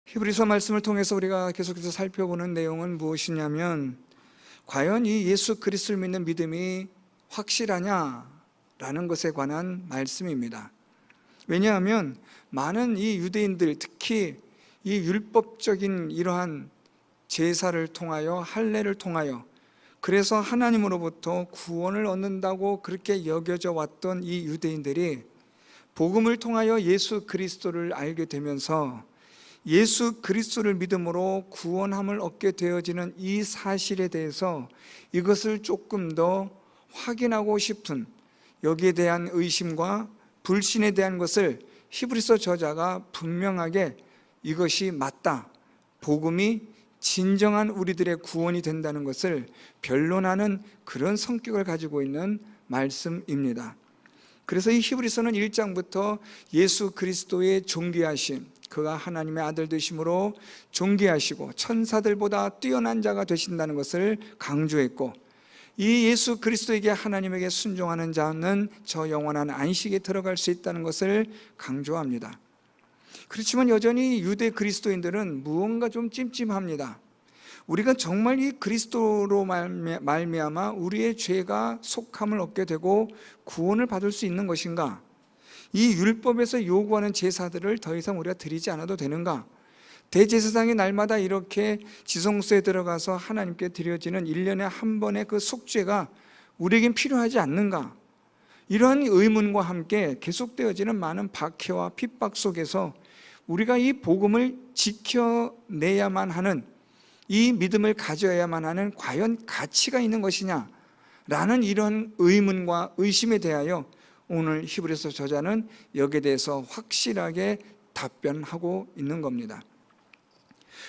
히브리서 말씀을 통해서 우리가 계속해서 살펴보는 내용은 무엇이냐면, 과연 이 예수 그리스도를 믿는 믿음이 확실하냐라는 것에 관한 말씀입니다. 왜냐하면 많은 이 유대인들, 특히 이 율법적인 이러한 제사를 통하여, 할례를 통하여, 그래서 하나님으로부터 구원을 얻는다고 그렇게 여겨져 왔던 이 유대인들이 복음을 통하여 예수 그리스도를 알게 되면서 예수 그리스도를 믿음으로 구원함을 얻게 되어지는 이 사실에 대해서 이것을 조금 더 확인하고 싶은, 여기에 대한 의심과 불신에 대한 것을 히브리서 저자가 분명하게 이것이 맞다, 복음이 진정한 우리들의 구원이 된다는 것을 변론하는 그런 성격을 가지고 있는 말씀입니다. 그래서 이 히브리서는 1장부터 예수 그리스도의 존귀하심, 그가 하나님의 아들 되심으로 존귀하시고 천사들보다 뛰어난 자가 되신다는 것을 강조했고, 이 예수 그리스도에게, 하나님에게 순종하는 자는 저 영원한 안식에 들어갈 수 있다는 것을 강조합니다. 그렇지만 여전히 유대 그리스도인들은 무언가 좀 찜찜합니다. 우리가 정말 이 그리스도로 말미암아 우리의 죄가 속함을 얻게 되고 구원을 받을 수 있는 것인가? 이 율법에서 요구하는 제사들을 더 이상 우리가 드리지 않아도 되는가? 대제사장이 날마다 이렇게 지성소에 들어가서 하나님께 드려지는 1년에 한 번의 그 속죄가 우리에겐 필요하지 않는가? 이러한 의문과 함께 계속되어지는 많은 박해와 핍박 속에서 우리가 이 복음을 지켜내야만 하는, 이 믿음을 가져야만 하는 과연 가치가 있는 것이냐? 라는 이런 의문과 의심에 대하여 오늘 히브리서 저자는 여기에 대해서 확실하게 답변하고 있는 겁니다.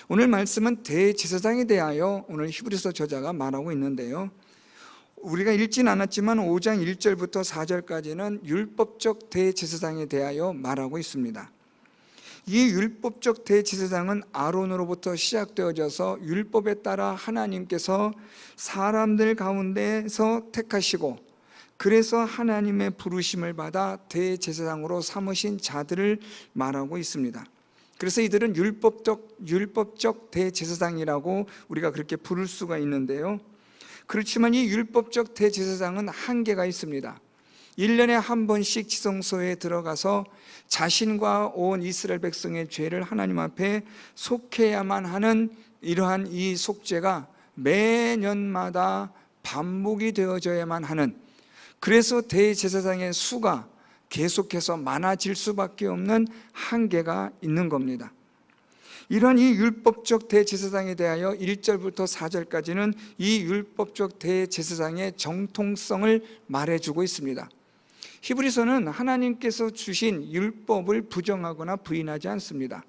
오늘 말씀은 대제사장에 대하여 오늘 히브리서 저자가 말하고 있는데요, 우리가 읽진 않았지만 5장 1절부터 4절까지는 율법적 대제사장에 대하여 말하고 있습니다. 이 율법적 대제사장은 아론으로부터 시작되어져서 율법에 따라 하나님께서 사람들 가운데서 택하시고, 그래서 하나님의 부르심을 받아 대제사장으로 삼으신 자들을 말하고 있습니다. 그래서 이들은 율법적 대제사장이라고 우리가 그렇게 부를 수가 있는데요, 그렇지만 이 율법적 대제사장은 한계가 있습니다. 1년에 한 번씩 지성소에 들어가서 자신과 온 이스라엘 백성의 죄를 하나님 앞에 속해야만 하는 이러한 이 속죄가 매년마다 반복이 되어져야만 하는, 그래서 대제사장의 수가 계속해서 많아질 수밖에 없는 한계가 있는 겁니다. 이러한 이 율법적 대제사장에 대하여 1절부터 4절까지는 이 율법적 대제사장의 정통성을 말해주고 있습니다. 히브리서는 하나님께서 주신 율법을 부정하거나 부인하지 않습니다.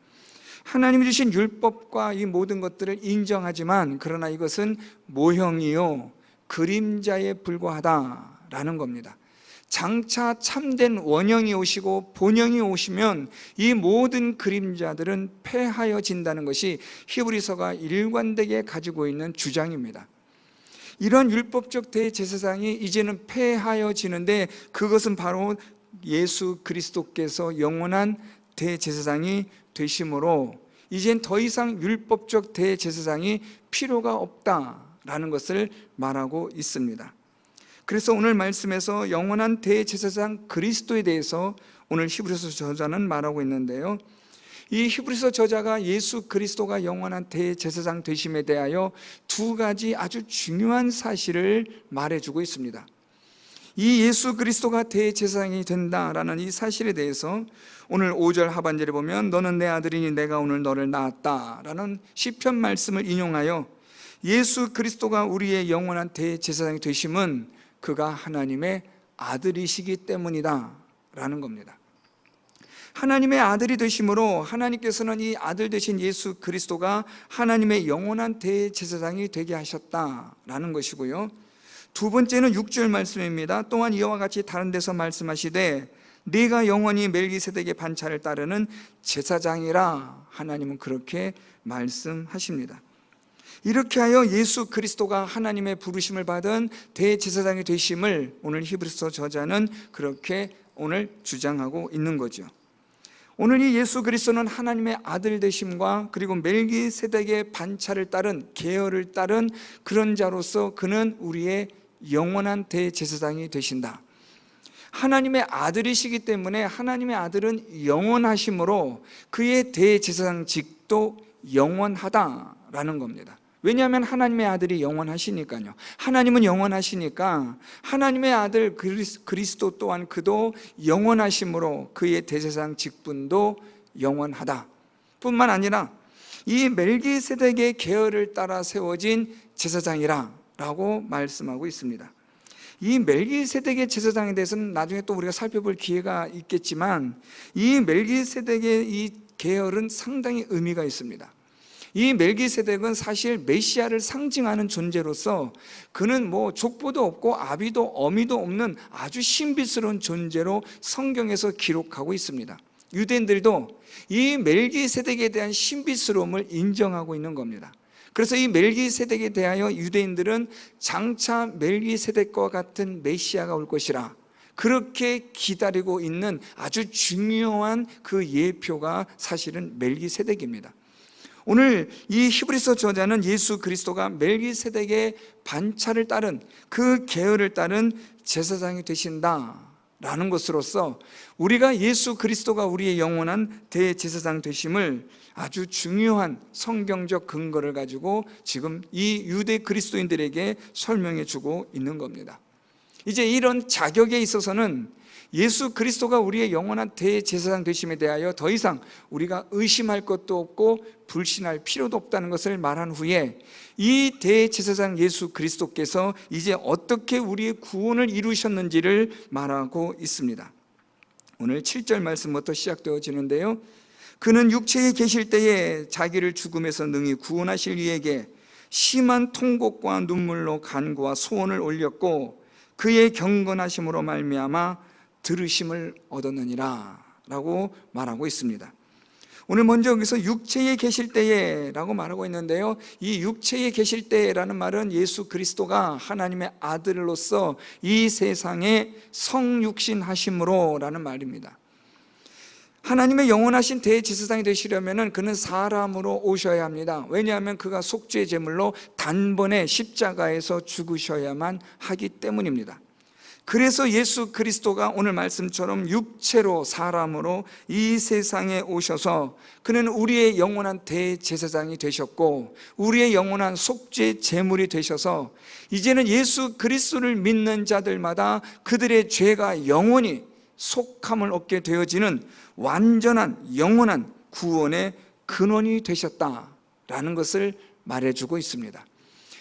하나님이 주신 율법과 이 모든 것들을 인정하지만, 그러나 이것은 모형이요 그림자에 불과하다라는 겁니다. 장차 참된 원형이 오시고 본형이 오시면 이 모든 그림자들은 패하여진다는 것이 히브리서가 일관되게 가지고 있는 주장입니다. 이런 율법적 대제사장이 이제는 패하여지는데, 그것은 바로 예수 그리스도께서 영원한 대제사장이 되심으로 이젠 더 이상 율법적 대제사장이 필요가 없다라는 것을 말하고 있습니다. 그래서 오늘 말씀에서 영원한 대제사장 그리스도에 대해서 오늘 히브리서 저자는 말하고 있는데요, 이 히브리서 저자가 예수 그리스도가 영원한 대제사장 되심에 대하여 두 가지 아주 중요한 사실을 말해주고 있습니다. 이 예수 그리스도가 대제사장이 된다라는 이 사실에 대해서 오늘 5절 하반절에 보면, 너는 내 아들이니 내가 오늘 너를 낳았다라는 시편 말씀을 인용하여 예수 그리스도가 우리의 영원한 대제사장이 되심은 그가 하나님의 아들이시기 때문이다 라는 겁니다. 하나님의 아들이 되심으로 하나님께서는 이 아들 되신 예수 그리스도가 하나님의 영원한 대제사장이 되게 하셨다라는 것이고요, 두 번째는 6절 말씀입니다. 또한 이와 같이 다른 데서 말씀하시되 네가 영원히 멜기세덱의 반차를 따르는 제사장이라, 하나님은 그렇게 말씀하십니다. 이렇게 하여 예수 그리스도가 하나님의 부르심을 받은 대제사장이 되심을 오늘 히브리서 저자는 그렇게 오늘 주장하고 있는 거죠. 오늘 이 예수 그리스도는 하나님의 아들 되심과 그리고 멜기세덱의 반차를 따른 계열을 따른 그런 자로서 그는 우리의 영원한 대제사장이 되신다. 하나님의 아들이시기 때문에 하나님의 아들은 영원하심으로 그의 대제사장직도 영원하다라는 겁니다. 왜냐하면 하나님의 아들이 영원하시니까요. 하나님은 영원하시니까 하나님의 아들 그리스도 또한 그도 영원하심으로 그의 대제사장 직분도 영원하다 뿐만 아니라 이 멜기세덱의 계열을 따라 세워진 제사장이라 라고 말씀하고 있습니다. 이 멜기세덱의 제사장에 대해서는 나중에 또 우리가 살펴볼 기회가 있겠지만 이 멜기세덱의 이 계열은 상당히 의미가 있습니다. 이 멜기세덱은 사실 메시아를 상징하는 존재로서 그는 뭐 족보도 없고 아비도 어미도 없는 아주 신비스러운 존재로 성경에서 기록하고 있습니다. 유대인들도 이 멜기세덱에 대한 신비스러움을 인정하고 있는 겁니다. 그래서 이 멜기세덱에 대하여 유대인들은 장차 멜기세덱과 같은 메시아가 올 것이라 그렇게 기다리고 있는 아주 중요한 그 예표가 사실은 멜기세덱입니다. 오늘 이 히브리서 저자는 예수 그리스도가 멜기세덱의 반차를 따른 그 계열을 따른 제사장이 되신다라는 것으로서 우리가 예수 그리스도가 우리의 영원한 대제사장 되심을 아주 중요한 성경적 근거를 가지고 지금 이 유대 그리스도인들에게 설명해 주고 있는 겁니다. 이제 이런 자격에 있어서는 예수 그리스도가 우리의 영원한 대제사장 되심에 대하여 더 이상 우리가 의심할 것도 없고 불신할 필요도 없다는 것을 말한 후에 이 대제사장 예수 그리스도께서 이제 어떻게 우리의 구원을 이루셨는지를 말하고 있습니다. 오늘 7절 말씀부터 시작되어지는데요, 그는 육체에 계실 때에 자기를 죽음에서 능히 구원하실 이에게 심한 통곡과 눈물로 간구와 소원을 올렸고 그의 경건하심으로 말미암아 들으심을 얻었느니라 라고 말하고 있습니다. 오늘 먼저 여기서 육체에 계실 때에 라고 말하고 있는데요, 이 육체에 계실 때라는 말은 예수 그리스도가 하나님의 아들로서 이 세상에 성육신하심으로 라는 말입니다. 하나님의 영원하신 대제사장이 되시려면 그는 사람으로 오셔야 합니다. 왜냐하면 그가 속죄 제물로 단번에 십자가에서 죽으셔야만 하기 때문입니다. 그래서 예수 그리스도가 오늘 말씀처럼 육체로 사람으로 이 세상에 오셔서 그는 우리의 영원한 대제사장이 되셨고 우리의 영원한 속죄 제물이 되셔서 이제는 예수 그리스도를 믿는 자들마다 그들의 죄가 영원히 속함을 얻게 되어지는 완전한 영원한 구원의 근원이 되셨다라는 것을 말해주고 있습니다.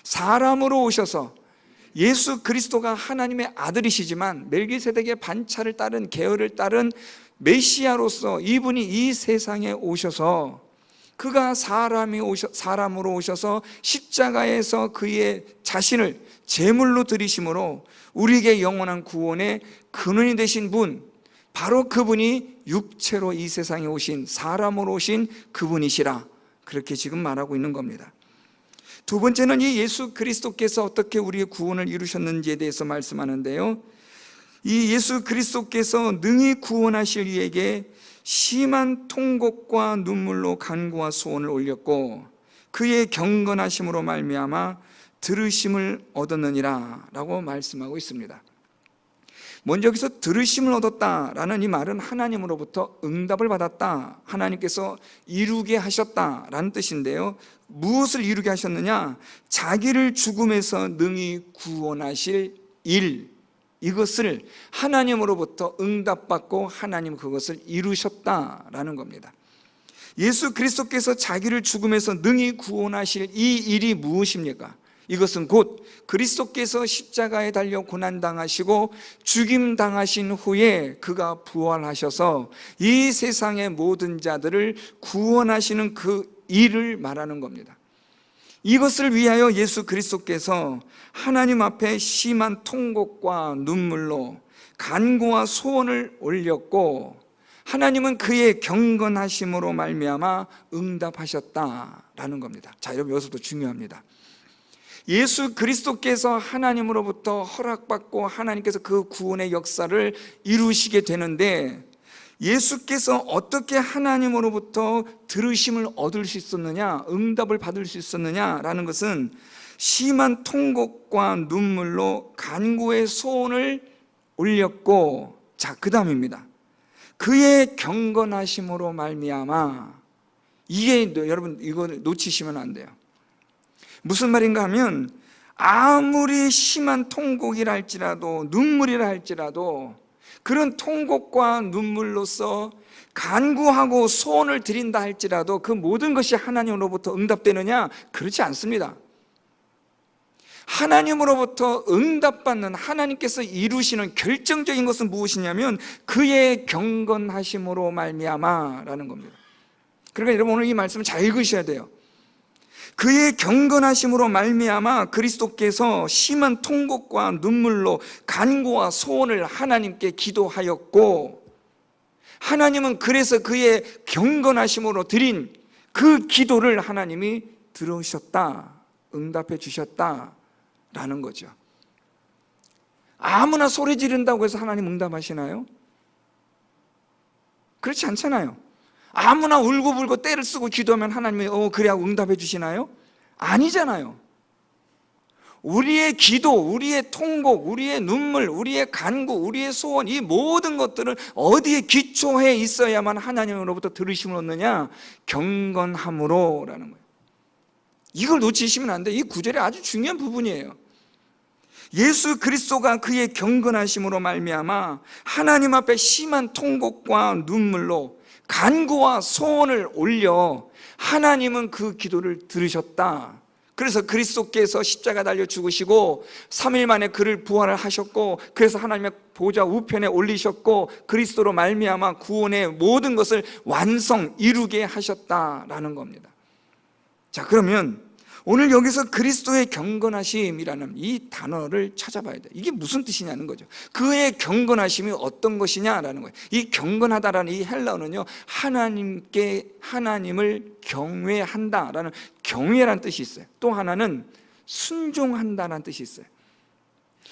사람으로 오셔서 예수 그리스도가 하나님의 아들이시지만 멜기세덱의 반차를 따른 계열을 따른 메시아로서 이분이 이 세상에 오셔서 그가 사람으로 오셔서 십자가에서 그의 자신을 제물로 드리심으로 우리에게 영원한 구원의 근원이 되신 분, 바로 그분이 육체로 이 세상에 오신 사람으로 오신 그분이시라 그렇게 지금 말하고 있는 겁니다. 두 번째는 이 예수 그리스도께서 어떻게 우리의 구원을 이루셨는지에 대해서 말씀하는데요, 이 예수 그리스도께서 능히 구원하실 이에게 심한 통곡과 눈물로 간구와 소원을 올렸고 그의 경건하심으로 말미암아 들으심을 얻었느니라 라고 말씀하고 있습니다. 먼저 여기서 들으심을 얻었다라는 이 말은 하나님으로부터 응답을 받았다, 하나님께서 이루게 하셨다라는 뜻인데요, 무엇을 이루게 하셨느냐? 자기를 죽음에서 능히 구원하실 일, 이것을 하나님으로부터 응답받고 하나님 그것을 이루셨다라는 겁니다. 예수 그리스도께서 자기를 죽음에서 능히 구원하실 이 일이 무엇입니까? 이것은 곧 그리스도께서 십자가에 달려 고난당하시고 죽임당하신 후에 그가 부활하셔서 이 세상의 모든 자들을 구원하시는 그 일을 말하는 겁니다. 이것을 위하여 예수 그리스도께서 하나님 앞에 심한 통곡과 눈물로 간구와 소원을 올렸고 하나님은 그의 경건하심으로 말미암아 응답하셨다라는 겁니다. 자, 여러분 여기서도 중요합니다. 예수 그리스도께서 하나님으로부터 허락받고 하나님께서 그 구원의 역사를 이루시게 되는데 예수께서 어떻게 하나님으로부터 들으심을 얻을 수 있었느냐, 응답을 받을 수 있었느냐라는 것은 심한 통곡과 눈물로 간구의 소원을 올렸고, 자, 그 다음입니다. 그의 경건하심으로 말미암아. 이게 여러분 이거 놓치시면 안 돼요. 무슨 말인가 하면 아무리 심한 통곡이라 할지라도, 눈물이라 할지라도, 그런 통곡과 눈물로서 간구하고 소원을 드린다 할지라도 그 모든 것이 하나님으로부터 응답되느냐? 그렇지 않습니다. 하나님으로부터 응답받는, 하나님께서 이루시는 결정적인 것은 무엇이냐면 그의 경건하심으로 말미암아라는 겁니다. 그러니까 여러분 오늘 이 말씀을 잘 읽으셔야 돼요. 그의 경건하심으로 말미암아 그리스도께서 심한 통곡과 눈물로 간구와 소원을 하나님께 기도하였고, 하나님은 그래서 그의 경건하심으로 드린 그 기도를 하나님이 들으셨다, 응답해 주셨다라는 거죠. 아무나 소리 지른다고 해서 하나님 응답하시나요? 그렇지 않잖아요. 아무나 울고불고 떼를 쓰고 기도하면 하나님이 그래 하고 응답해 주시나요? 아니잖아요. 우리의 기도, 우리의 통곡, 우리의 눈물, 우리의 간구, 우리의 소원, 이 모든 것들은 어디에 기초해 있어야만 하나님으로부터 들으심을 얻느냐? 경건함으로라는 거예요. 이걸 놓치시면 안 돼요. 이 구절이 아주 중요한 부분이에요. 예수 그리스도가 그의 경건하심으로 말미암아 하나님 앞에 심한 통곡과 눈물로 간구와 소원을 올려 하나님은 그 기도를 들으셨다. 그래서 그리스도께서 십자가 달려 죽으시고 3일 만에 그를 부활을 하셨고, 그래서 하나님의 보좌 우편에 올리셨고 그리스도로 말미암아 구원의 모든 것을 완성 이루게 하셨다라는 겁니다. 자, 그러면 오늘 여기서 그리스도의 경건하심이라는 이 단어를 찾아봐야 돼요. 이게 무슨 뜻이냐는 거죠. 그의 경건하심이 어떤 것이냐라는 거예요. 이 경건하다라는 이 헬라어는요, 하나님을 경외한다라는, 경외라는 뜻이 있어요. 또 하나는 순종한다라는 뜻이 있어요.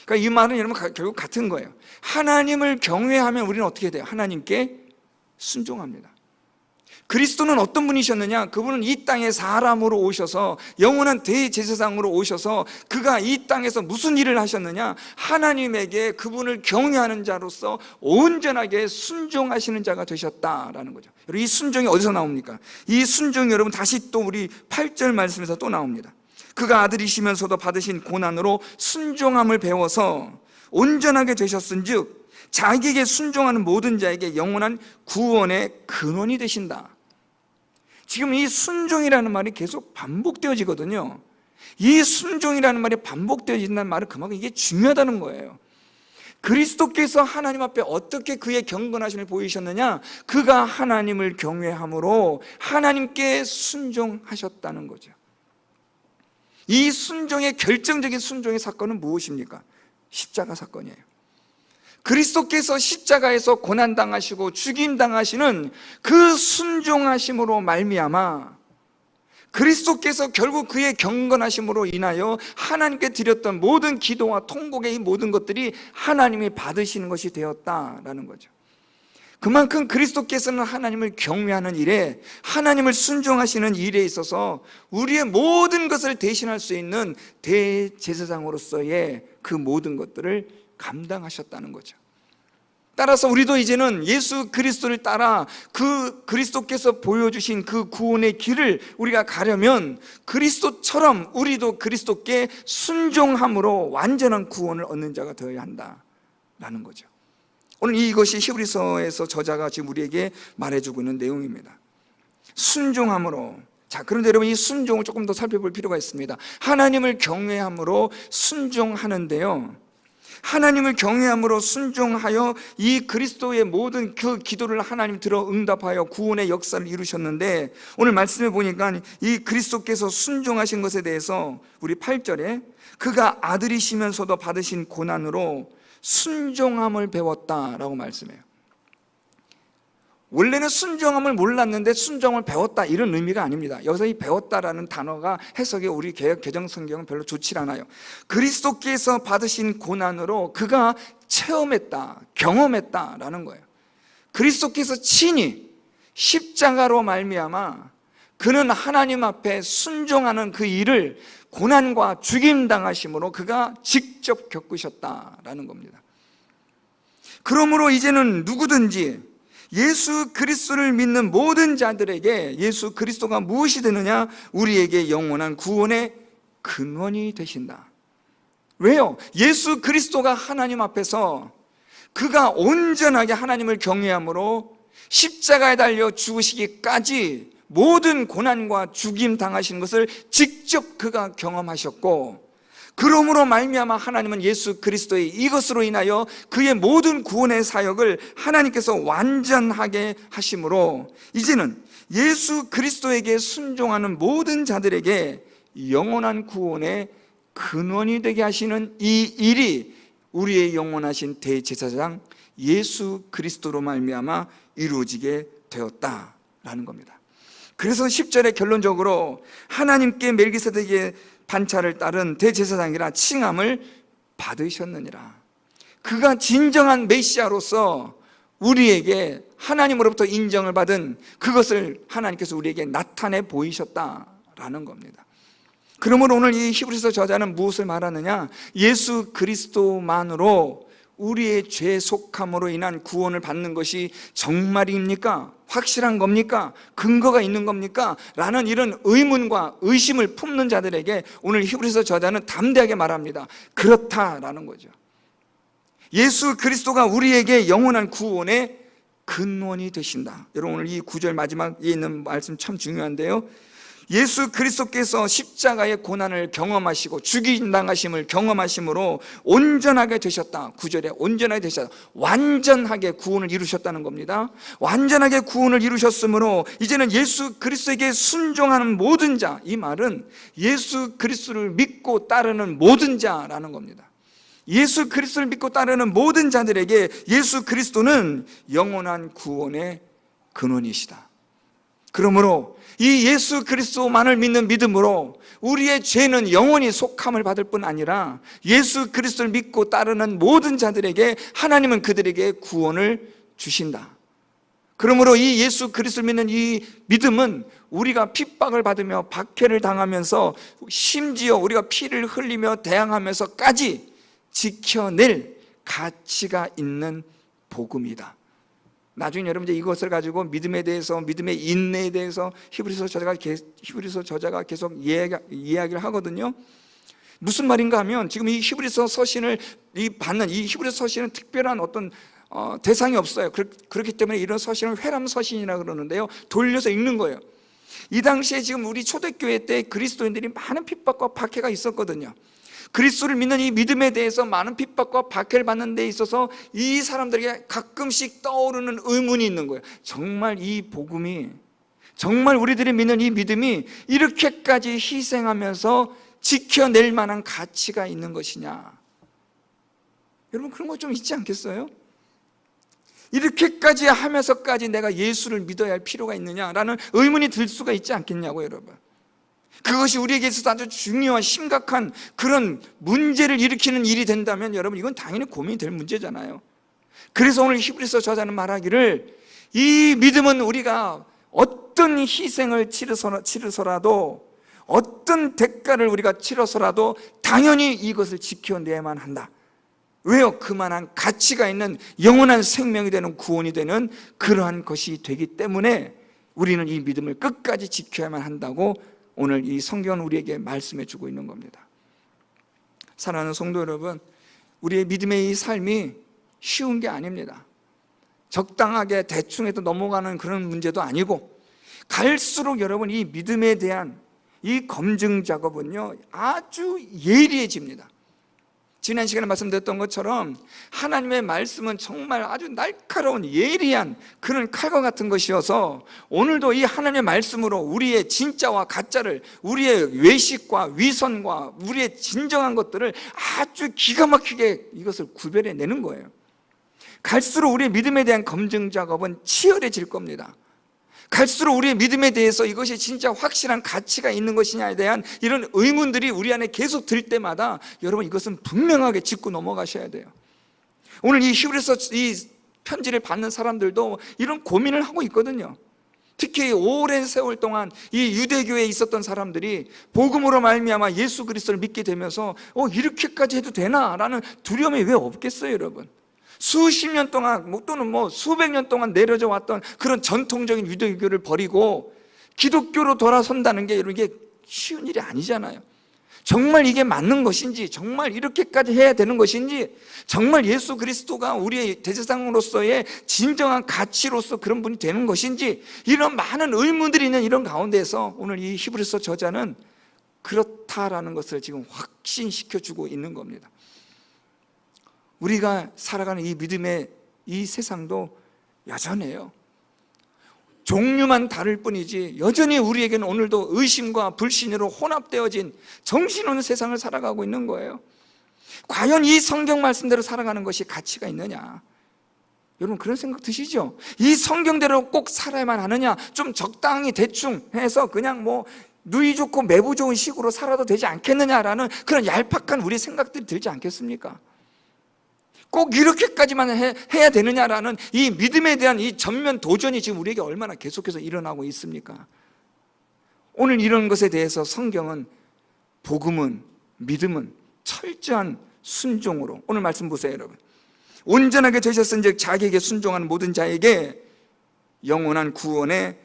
그러니까 이 말은 여러분 결국 같은 거예요. 하나님을 경외하면 우리는 어떻게 돼요? 하나님께 순종합니다. 그리스도는 어떤 분이셨느냐? 그분은 이 땅에 사람으로 오셔서 영원한 대제사장으로 오셔서 그가 이 땅에서 무슨 일을 하셨느냐? 하나님에게 그분을 경외하는 자로서 온전하게 순종하시는 자가 되셨다라는 거죠. 여러분, 이 순종이 어디서 나옵니까? 이 순종이 여러분 다시 또 우리 8절 말씀에서 또 나옵니다. 그가 아들이시면서도 받으신 고난으로 순종함을 배워서 온전하게 되셨은즉 자기에게 순종하는 모든 자에게 영원한 구원의 근원이 되신다. 지금 이 순종이라는 말이 계속 반복되어지거든요. 이 순종이라는 말이 반복되어진다는 말은 그만큼 이게 중요하다는 거예요. 그리스도께서 하나님 앞에 어떻게 그의 경건하심을 보이셨느냐? 그가 하나님을 경외함으로 하나님께 순종하셨다는 거죠. 이 순종의 결정적인 순종의 사건은 무엇입니까? 십자가 사건이에요. 그리스도께서 십자가에서 고난당하시고 죽임당하시는 그 순종하심으로 말미암아 그리스도께서 결국 그의 경건하심으로 인하여 하나님께 드렸던 모든 기도와 통곡의 이 모든 것들이 하나님이 받으시는 것이 되었다라는 거죠. 그만큼 그리스도께서는 하나님을 경외하는 일에, 하나님을 순종하시는 일에 있어서 우리의 모든 것을 대신할 수 있는 대제사장으로서의 그 모든 것들을 감당하셨다는 거죠. 따라서 우리도 이제는 예수 그리스도를 따라 그 그리스도께서 보여주신 그 구원의 길을 우리가 가려면 그리스도처럼 우리도 그리스도께 순종함으로 완전한 구원을 얻는 자가 되어야 한다라는 거죠. 오늘 이것이 히브리서에서 저자가 지금 우리에게 말해주고 있는 내용입니다. 순종함으로. 자, 그런데 여러분, 이 순종을 조금 더 살펴볼 필요가 있습니다. 하나님을 경외함으로 순종하는데요, 하나님을 경외함으로 순종하여 이 그리스도의 모든 그 기도를 하나님 들어 응답하여 구원의 역사를 이루셨는데, 오늘 말씀해 보니까 이 그리스도께서 순종하신 것에 대해서 우리 8절에 그가 아들이시면서도 받으신 고난으로 순종함을 배웠다라고 말씀해요. 원래는 순종함을 몰랐는데 순종을 배웠다, 이런 의미가 아닙니다. 여기서 이 배웠다라는 단어가 해석에 우리 개정 성경은 별로 좋지 않아요. 그리스도께서 받으신 고난으로 그가 체험했다, 경험했다라는 거예요. 그리스도께서 친히 십자가로 말미암아 그는 하나님 앞에 순종하는 그 일을 고난과 죽임 당하심으로 그가 직접 겪으셨다라는 겁니다. 그러므로 이제는 누구든지 예수 그리스도를 믿는 모든 자들에게 예수 그리스도가 무엇이 되느냐? 우리에게 영원한 구원의 근원이 되신다. 왜요? 예수 그리스도가 하나님 앞에서 그가 온전하게 하나님을 경외함으로 십자가에 달려 죽으시기까지 모든 고난과 죽임 당하신 것을 직접 그가 경험하셨고, 그러므로 말미암아 하나님은 예수 그리스도의 이것으로 인하여 그의 모든 구원의 사역을 하나님께서 완전하게 하심으로 이제는 예수 그리스도에게 순종하는 모든 자들에게 영원한 구원의 근원이 되게 하시는 이 일이 우리의 영원하신 대제사장 예수 그리스도로 말미암아 이루어지게 되었다라는 겁니다. 그래서 10절에 결론적으로 하나님께 멜기세덱의 반차를 따른 대제사장이라 칭함을 받으셨느니라. 그가 진정한 메시아로서 우리에게 하나님으로부터 인정을 받은 그것을 하나님께서 우리에게 나타내 보이셨다라는 겁니다. 그러므로 오늘 이 히브리서 저자는 무엇을 말하느냐? 예수 그리스도만으로 우리의 죄 속함으로 인한 구원을 받는 것이 정말입니까? 확실한 겁니까? 근거가 있는 겁니까? 라는 이런 의문과 의심을 품는 자들에게 오늘 히브리서 저자는 담대하게 말합니다. 그렇다라는 거죠. 예수 그리스도가 우리에게 영원한 구원의 근원이 되신다. 여러분, 오늘 이 9절 마지막에 있는 말씀 참 중요한데요. 예수 그리스도께서 십자가의 고난을 경험하시고 죽임 당하심을 경험하심으로 온전하게 되셨다. 9절에 온전하게 되셨다. 완전하게 구원을 이루셨다는 겁니다. 완전하게 구원을 이루셨으므로 이제는 예수 그리스도에게 순종하는 모든 자, 이 말은 예수 그리스도를 믿고 따르는 모든 자라는 겁니다. 예수 그리스도를 믿고 따르는 모든 자들에게 예수 그리스도는 영원한 구원의 근원이시다. 그러므로 이 예수 그리스도만을 믿는 믿음으로 우리의 죄는 영원히 속함을 받을 뿐 아니라 예수 그리스도를 믿고 따르는 모든 자들에게 하나님은 그들에게 구원을 주신다. 그러므로 이 예수 그리스도를 믿는 이 믿음은 우리가 핍박을 받으며 박해를 당하면서 심지어 우리가 피를 흘리며 대항하면서까지 지켜낼 가치가 있는 복음이다. 나중에 여러분 이것을 가지고 믿음에 대해서, 믿음의 인내에 대해서 히브리서 저자가 계속 이야기를 하거든요. 무슨 말인가 하면 지금 이 히브리서 서신을 받는 이 히브리서 서신은 특별한 어떤 대상이 없어요. 그렇기 때문에 이런 서신을 회람 서신이라 그러는데요. 돌려서 읽는 거예요. 이 당시에 지금 우리 초대교회 때 그리스도인들이 많은 핍박과 박해가 있었거든요. 그리스도를 믿는 이 믿음에 대해서 많은 핍박과 박해를 받는 데 있어서 이 사람들에게 가끔씩 떠오르는 의문이 있는 거예요. 정말 이 복음이, 정말 우리들이 믿는 이 믿음이 이렇게까지 희생하면서 지켜낼 만한 가치가 있는 것이냐? 여러분, 그런 거 좀 있지 않겠어요? 이렇게까지 하면서까지 내가 예수를 믿어야 할 필요가 있느냐라는 의문이 들 수가 있지 않겠냐고, 여러분. 그것이 우리에게 있어서 아주 중요한 심각한 그런 문제를 일으키는 일이 된다면 여러분, 이건 당연히 고민이 될 문제잖아요. 그래서 오늘 히브리서 저자는 말하기를 이 믿음은 우리가 어떤 희생을 치르서라도, 어떤 대가를 우리가 치러서라도 당연히 이것을 지켜내야만 한다. 왜요? 그만한 가치가 있는 영원한 생명이 되는 구원이 되는 그러한 것이 되기 때문에 우리는 이 믿음을 끝까지 지켜야만 한다고 오늘 이 성경은 우리에게 말씀해 주고 있는 겁니다. 사랑하는 성도 여러분, 우리의 믿음의 이 삶이 쉬운 게 아닙니다. 적당하게 대충 해도 넘어가는 그런 문제도 아니고, 갈수록 여러분 이 믿음에 대한 이 검증 작업은요 아주 예리해집니다. 지난 시간에 말씀드렸던 것처럼 하나님의 말씀은 정말 아주 날카로운 예리한 그런 칼과 같은 것이어서 오늘도 이 하나님의 말씀으로 우리의 진짜와 가짜를, 우리의 외식과 위선과 우리의 진정한 것들을 아주 기가 막히게 이것을 구별해내는 거예요. 갈수록 우리의 믿음에 대한 검증 작업은 치열해질 겁니다. 갈수록 우리의 믿음에 대해서 이것이 진짜 확실한 가치가 있는 것이냐에 대한 이런 의문들이 우리 안에 계속 들 때마다 여러분 이것은 분명하게 짚고 넘어가셔야 돼요. 오늘 이 히브리서 이 편지를 받는 사람들도 이런 고민을 하고 있거든요. 특히 오랜 세월 동안 이 유대교에 있었던 사람들이 복음으로 말미암아 예수 그리스도를 믿게 되면서 이렇게까지 해도 되나라는 두려움이 왜 없겠어요, 여러분? 수십 년 동안 또는 수백 년 동안 내려져 왔던 그런 전통적인 유대교를 버리고 기독교로 돌아선다는 게 이게 쉬운 일이 아니잖아요. 정말 이게 맞는 것인지, 정말 이렇게까지 해야 되는 것인지, 정말 예수 그리스도가 우리의 대제사장으로서의 진정한 가치로서 그런 분이 되는 것인지, 이런 많은 의문들이 있는 이런 가운데에서 오늘 이 히브리서 저자는 그렇다라는 것을 지금 확신시켜주고 있는 겁니다. 우리가 살아가는 이 믿음의 이 세상도 여전해요. 종류만 다를 뿐이지 여전히 우리에게는 오늘도 의심과 불신으로 혼합되어진 정신없는 세상을 살아가고 있는 거예요. 과연 이 성경 말씀대로 살아가는 것이 가치가 있느냐? 여러분 그런 생각 드시죠? 이 성경대로 꼭 살아야만 하느냐? 좀 적당히 대충 해서 그냥 누이 좋고 매부 좋은 식으로 살아도 되지 않겠느냐라는 그런 얄팍한 우리 생각들이 들지 않겠습니까? 꼭 이렇게까지만 해야 되느냐라는 이 믿음에 대한 이 전면 도전이 지금 우리에게 얼마나 계속해서 일어나고 있습니까? 오늘 이런 것에 대해서 성경은, 복음은, 믿음은 철저한 순종으로, 오늘 말씀 보세요, 여러분. 온전하게 되셨은즉 자기에게 순종하는 모든 자에게 영원한 구원의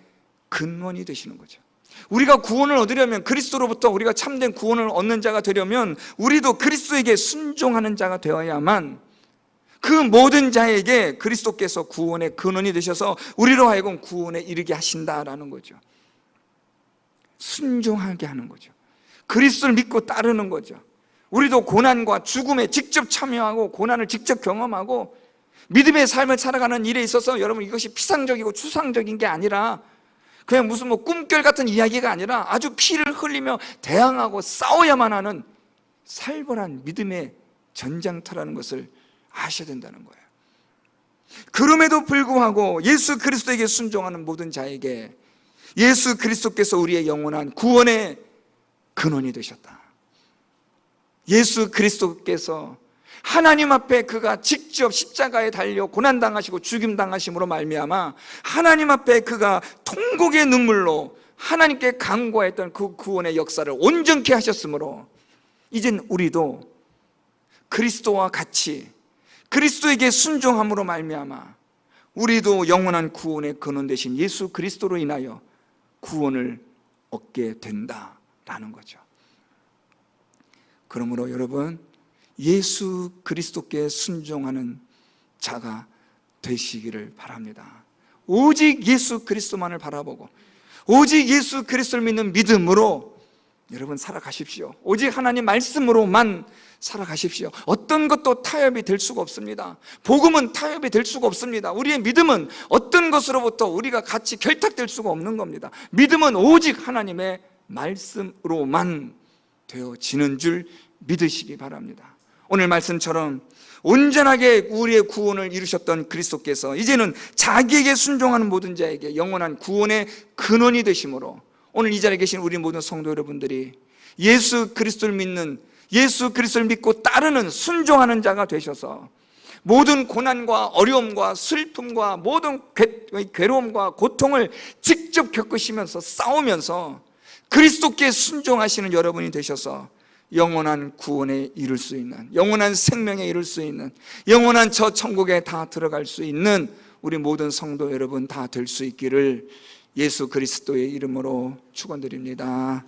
근원이 되시는 거죠. 우리가 구원을 얻으려면, 그리스도로부터 우리가 참된 구원을 얻는 자가 되려면 우리도 그리스도에게 순종하는 자가 되어야만 그 모든 자에게 그리스도께서 구원의 근원이 되셔서 우리로 하여금 구원에 이르게 하신다라는 거죠. 순종하게 하는 거죠. 그리스도를 믿고 따르는 거죠. 우리도 고난과 죽음에 직접 참여하고 고난을 직접 경험하고 믿음의 삶을 살아가는 일에 있어서 여러분 이것이 피상적이고 추상적인 게 아니라 그냥 무슨 꿈결 같은 이야기가 아니라 아주 피를 흘리며 대항하고 싸워야만 하는 살벌한 믿음의 전장터라는 것을 아셔야 된다는 거예요. 그럼에도 불구하고 예수 그리스도에게 순종하는 모든 자에게 예수 그리스도께서 우리의 영원한 구원의 근원이 되셨다. 예수 그리스도께서 하나님 앞에 그가 직접 십자가에 달려 고난당하시고 죽임당하심으로 말미암아 하나님 앞에 그가 통곡의 눈물로 하나님께 간구했던 그 구원의 역사를 온전케 하셨으므로 이젠 우리도 그리스도와 같이 그리스도에게 순종함으로 말미암아 우리도 영원한 구원의 근원 되신 예수 그리스도로 인하여 구원을 얻게 된다라는 거죠. 그러므로 여러분 예수 그리스도께 순종하는 자가 되시기를 바랍니다. 오직 예수 그리스도만을 바라보고 오직 예수 그리스도를 믿는 믿음으로 여러분 살아가십시오. 오직 하나님 말씀으로만 살아가십시오. 어떤 것도 타협이 될 수가 없습니다. 복음은 타협이 될 수가 없습니다. 우리의 믿음은 어떤 것으로부터 우리가 같이 결탁될 수가 없는 겁니다. 믿음은 오직 하나님의 말씀으로만 되어지는 줄 믿으시기 바랍니다. 오늘 말씀처럼 온전하게 우리의 구원을 이루셨던 그리스도께서 이제는 자기에게 순종하는 모든 자에게 영원한 구원의 근원이 되심으로 오늘 이 자리에 계신 우리 모든 성도 여러분들이 예수 그리스도를 믿는, 예수 그리스도를 믿고 따르는 순종하는 자가 되셔서 모든 고난과 어려움과 슬픔과 모든 괴로움과 고통을 직접 겪으시면서 싸우면서 그리스도께 순종하시는 여러분이 되셔서 영원한 구원에 이를 수 있는, 영원한 생명에 이를 수 있는, 영원한 저 천국에 다 들어갈 수 있는 우리 모든 성도 여러분 다 될 수 있기를 예수 그리스도의 이름으로 축원드립니다.